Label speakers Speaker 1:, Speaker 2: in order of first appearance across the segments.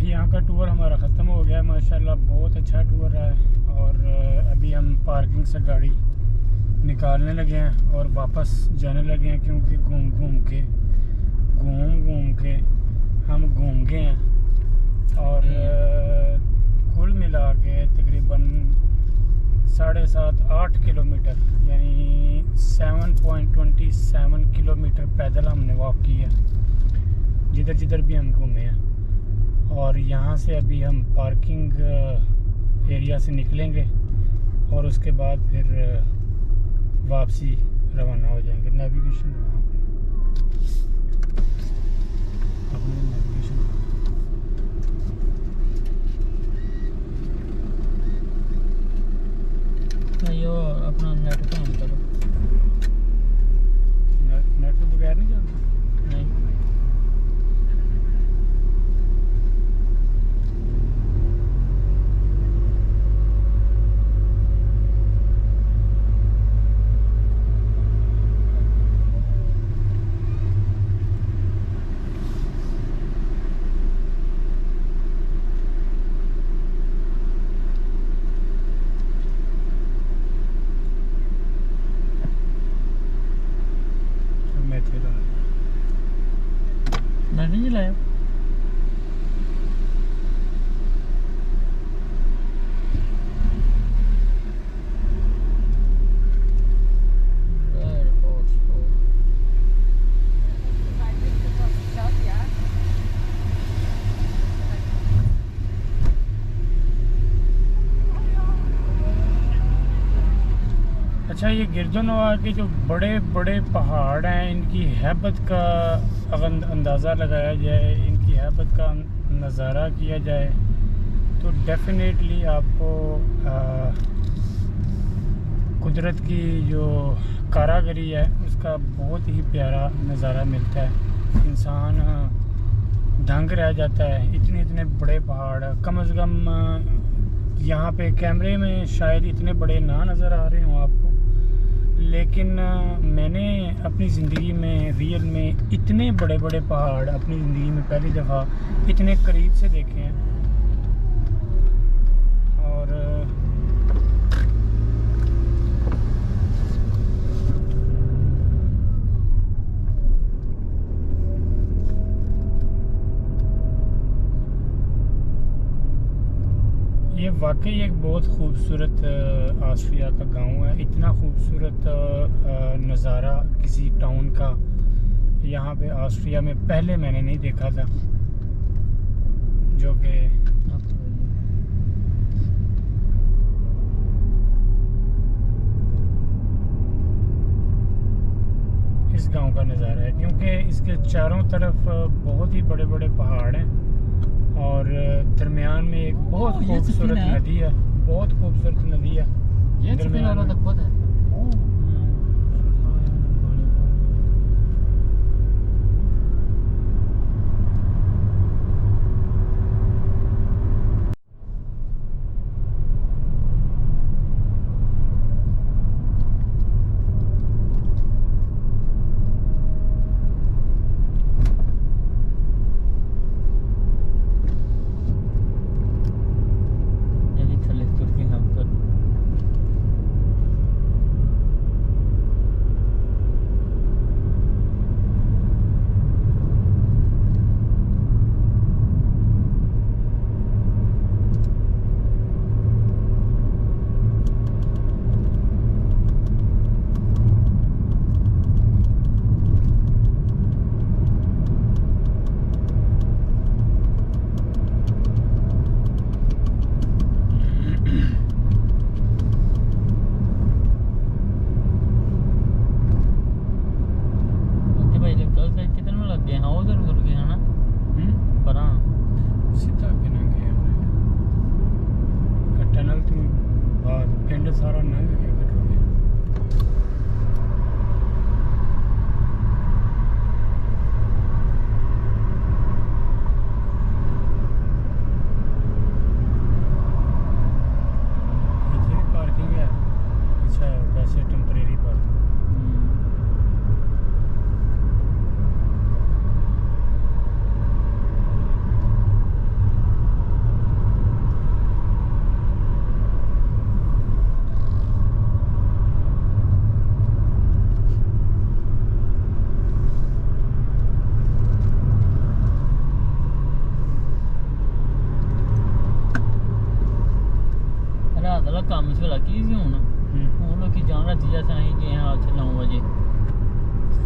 Speaker 1: यहाँ का टूर हमारा ख़त्म हो गया माशाल्लाह, बहुत अच्छा टूर रहा है। और अभी हम पार्किंग से गाड़ी निकालने लगे हैं और वापस जाने लगे हैं, क्योंकि घूम घूम के हम घूम गए हैं। और कुल मिला के तकरीबन 7.5-8 किलोमीटर यानी 7.27 किलोमीटर पैदल हमने वॉक किया जिधर जिधर भी हम घूमे हैं। और यहाँ से अभी हम पार्किंग एरिया से निकलेंगे और उसके बाद फिर वापसी रवाना हो जाएंगे। नेविगेशन अपने नेविगेशन
Speaker 2: यो अपना नेट काम करो।
Speaker 1: नेट के बगैर नहीं चलता।
Speaker 2: नहीं मैं नहीं चलाया।
Speaker 1: अच्छा, ये गिरदोनवा के जो बड़े बड़े पहाड़ हैं, इनकी हैबत का अगर अंदाज़ा लगाया जाए, इनकी हैबत का नज़ारा किया जाए तो डेफिनेटली आपको कुदरत की जो कारागरी है उसका बहुत ही प्यारा नज़ारा मिलता है। इंसान दंग रह जाता है। इतने इतने बड़े पहाड़, कम से कम यहाँ पे कैमरे में शायद इतने बड़े ना नज़र आ रहे हों आपको, लेकिन मैंने अपनी ज़िंदगी में रियल में इतने बड़े बड़े पहाड़ अपनी ज़िंदगी में पहली दफ़ा इतने करीब से देखे हैं। और ये वाकई एक बहुत खूबसूरत ऑस्ट्रिया का गांव है। इतना खूबसूरत नज़ारा किसी टाउन का यहाँ पे ऑस्ट्रिया में पहले मैंने नहीं देखा था, जो कि इस गांव का नज़ारा है, क्योंकि इसके चारों तरफ बहुत ही बड़े बड़े पहाड़ हैं और दरमियान में एक बहुत खूबसूरत नदी है। बहुत खूबसूरत नदी है।
Speaker 2: ये दरमियान वाला तो खुद है।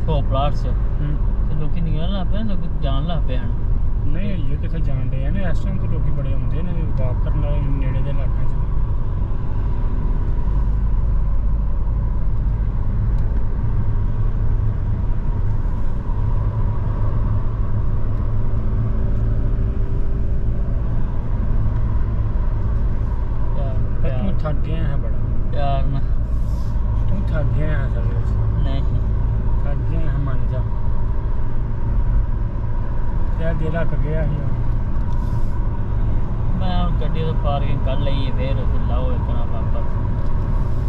Speaker 2: 100 ਪਲਾਟਸ ਤੇ ਲੋਕੀ ਨਿਕਲਣ ਲੱਗ ਪਏ ਲੋਕੀ ਜਾਣ ਲੱਗ ਪਏ ਹਨ
Speaker 1: ਨਹੀਂ ਇਹ ਕਿੱਥੇ ਜਾਣ ਡੇ ਨੇ ਇਸ ਟਾਈਮ ਤੇ ਲੋਕੀ ਬੜੇ ਆਉਂਦੇ ਨੇ ਵਾਕ ਕਰਨ ਵਾਲੇ ਨੇੜੇ ਦੇ ਇਲਾਕਿਆਂ 'ਚ थक गए हैं बड़ा
Speaker 2: प्यार ना
Speaker 1: तुम थक गए हैं सर्विस
Speaker 2: नहीं
Speaker 1: थक गए हैं मान जा यार दिल हक गया ही
Speaker 2: मैं गड्डी तो पार्किंग कर ली है फिर उसे लाओ इतना वापस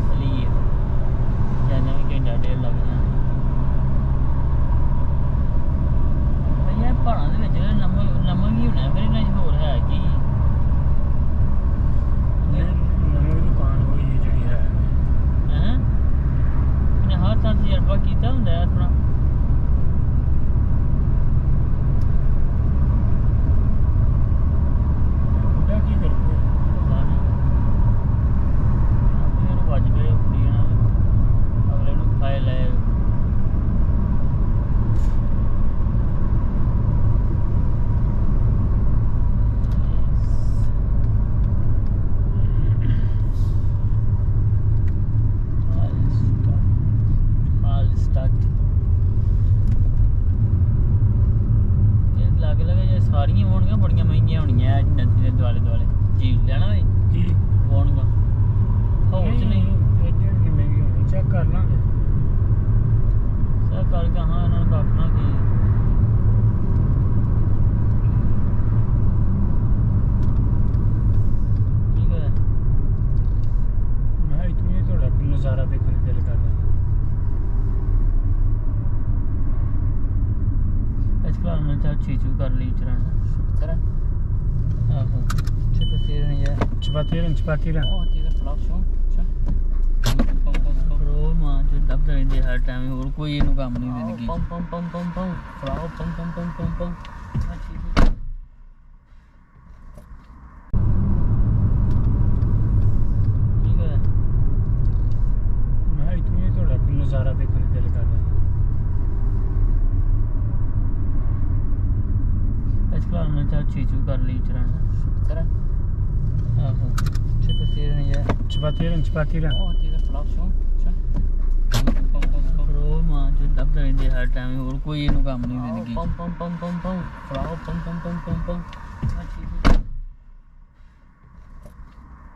Speaker 2: चलिए जाने में घंटा डेढ़ लगना भैया पहाड़ों के विच नमक नमक ही होना फिर नहीं होर है कि हर साल तजर्बा किया होंगे अपना
Speaker 1: बुढ़ा की करते
Speaker 2: पता नहीं बज गए कुड़िया अगले खाए लाए ਸਾਰੀਆਂ ਹੋਣਗੀਆਂ ਬੜੀਆਂ ਮਹਿੰਗੀਆਂ ਹੋਣੀਆਂ ਨਦੀ ਦੇ ਦੁਆਲੇ ਦੁਆਲੇ ਝੀਲ ਲੈਣਾ ਵੇ
Speaker 1: ਕੀ
Speaker 2: ਹੋਣਗਾ ਹੋਰ ਚ ਨਹੀਂ
Speaker 1: ਐਡੀ ਨਹੀਂ ਮਹਿੰਗੀ ਹੋਣੀ ਚੈੱਕ ਕਰ ਲਾਂਗੇ
Speaker 2: ਸਰ ਕਰਕੇ ਹਾਂ ਇਹਨਾਂ ਨੂੰ ਆਪਣਾ ਕੀ ਠੀਕ ਹੈ
Speaker 1: ਮੈਂ ਇਤਨੀ ਤੁਹਾਡਾ ਨਜ਼ਾਰਾ ਦੇਖਣ ਨੂੰ ਦਿਲ ਕਰਦਾ
Speaker 2: ਅੱਜ ਕੱਲ੍ਹ ਚਾਹ ਚੀਚੂ ਕਰ ਲਈ ਚਰਾਣਾ ਸਰ ਆਹੋ
Speaker 1: ਚਪਾਤੀ ਰਨ
Speaker 2: ਉਹ ਤੇਰਾ ਫਲਾਪ ਸ਼ੋ ਬਰੋ ਮਾਂ ਜੋ ਦਬਦਾ ਰਹਿੰਦੇ ਹਰ ਟਾਈਮ ਹੋਰ ਕੋਈ ਇਹਨੂੰ ਕੰਮ ਨਹੀਂ ਜ਼ਿੰਦਗੀ ਪੰਮ ਪੰਮ ਪੰਮ ਪੰਮ ਪੰਮ ਫਲਾਪ ਪੰਮ ਪੰਮ ਪੰਮ ਪੰਮ ਪੰਮ ਠੀਕ ਹੈ
Speaker 1: ਮੈਂ ਇਤਨੀ ਤੁਹਾਡਾ ਨਜ਼ਾਰਾ ਦੇਖਣ ਨੂੰ ਦਿਲ ਕਰਦਾ
Speaker 2: ਅੱਜ ਕੱਲ੍ਹ ਚਾਹ ਚੀਚੂ ਕਰ ਲਈ ਚਰਾਣਾ ਸਰ ਆਹੋ
Speaker 1: ਚਪਾਤੀ ਰਨ
Speaker 2: ਉਹ ਤੇਰਾ ਫਲਾਪ ਸ਼ੋ ਬਰੋ ਮਾਂ ਜੋ ਦਬਦਾ ਰਹਿੰਦੇ ਹਰ ਟਾਈਮ ਹੋਰ ਕੋਈ ਇਹਨੂੰ ਕੰਮ ਨਹੀਂ ਜ਼ਿੰਦਗੀ ਪੰਮ ਪੰਮ ਪੰਮ ਪੰਮ ਪੰਮ ਫਲਾਪ ਪੰਮ ਪੰਮ ਪੰਮ ਪੰਮ ਪੰਮ